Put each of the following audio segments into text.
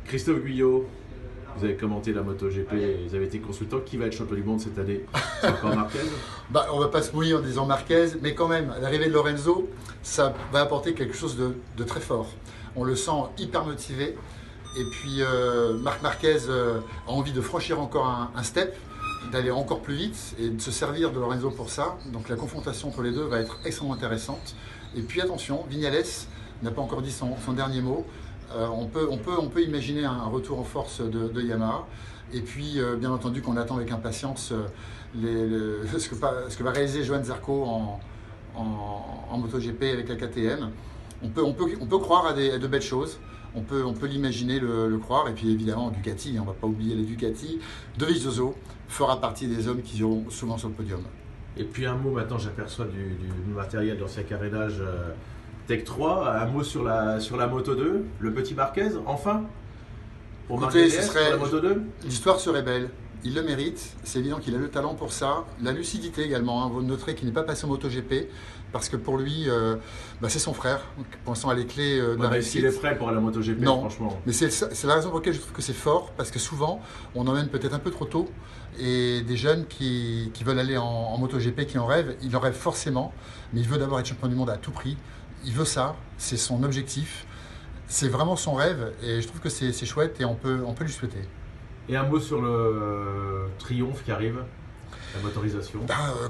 Christophe Guyot, vous avez commenté la MotoGP, vous avez été consultant. Qui va être champion du monde cette année? C'est encore Marquez? On ne va pas se mouiller en disant Marquez, mais quand même, l'arrivée de Lorenzo, ça va apporter quelque chose de très fort. On le sent hyper motivé. Et puis, Marc Marquez a envie de franchir encore un step, d'aller encore plus vite et de se servir de Lorenzo pour ça. Donc la confrontation entre les deux va être extrêmement intéressante. Et puis attention, Viñales n'a pas encore dit son dernier mot. On peut imaginer un retour en force de Yamaha. Et puis, bien entendu, qu'on attend avec impatience ce que va réaliser Johann Zarco en MotoGP avec la KTM. On peut croire à de belles choses. On peut l'imaginer, le croire. Et puis évidemment, Ducati, on ne va pas oublier les Ducati. Dovizioso fera partie des hommes qui iront souvent sur le podium. Et puis un mot maintenant, j'aperçois du matériel d'ancien carénage Tech 3. Un mot sur la Moto 2, le petit Marquez, enfin pour Marquez sur la Moto 2. L'histoire serait belle. Il le mérite, c'est évident qu'il a le talent pour ça, la lucidité également, vous noterez qu'il n'est pas passé au MotoGP, parce que pour lui, c'est son frère, pensant à les clés de la réussite. S'il est prêt pour la MotoGP, non, franchement. Mais c'est la raison pour laquelle je trouve que c'est fort, parce que souvent, on emmène peut-être un peu trop tôt, et des jeunes qui veulent aller en MotoGP, qui en rêvent, il en rêve forcément, mais il veut d'abord être champion du monde à tout prix, il veut ça, c'est son objectif, c'est vraiment son rêve, et je trouve que c'est chouette, et on peut lui souhaiter. Et un mot sur le triomphe qui arrive, la motorisation.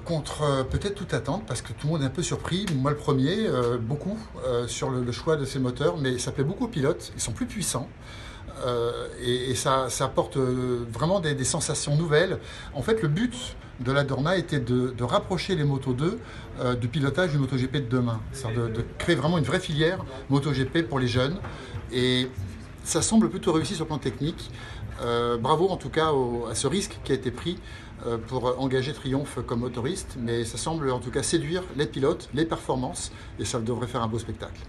Contre peut-être toute attente, parce que tout le monde est un peu surpris, moi le premier, beaucoup, sur le choix de ces moteurs, mais ça plaît beaucoup aux pilotes, ils sont plus puissants. Et ça apporte vraiment des sensations nouvelles. En fait, le but de la Dorna était de rapprocher les Moto 2 du pilotage du MotoGP de demain. C'est-à-dire de créer vraiment une vraie filière MotoGP pour les jeunes. Et ça semble plutôt réussi sur le plan technique. Bravo en tout cas à ce risque qui a été pris pour engager Triumph comme motoriste. Mais ça semble en tout cas séduire les pilotes, les performances, et ça devrait faire un beau spectacle.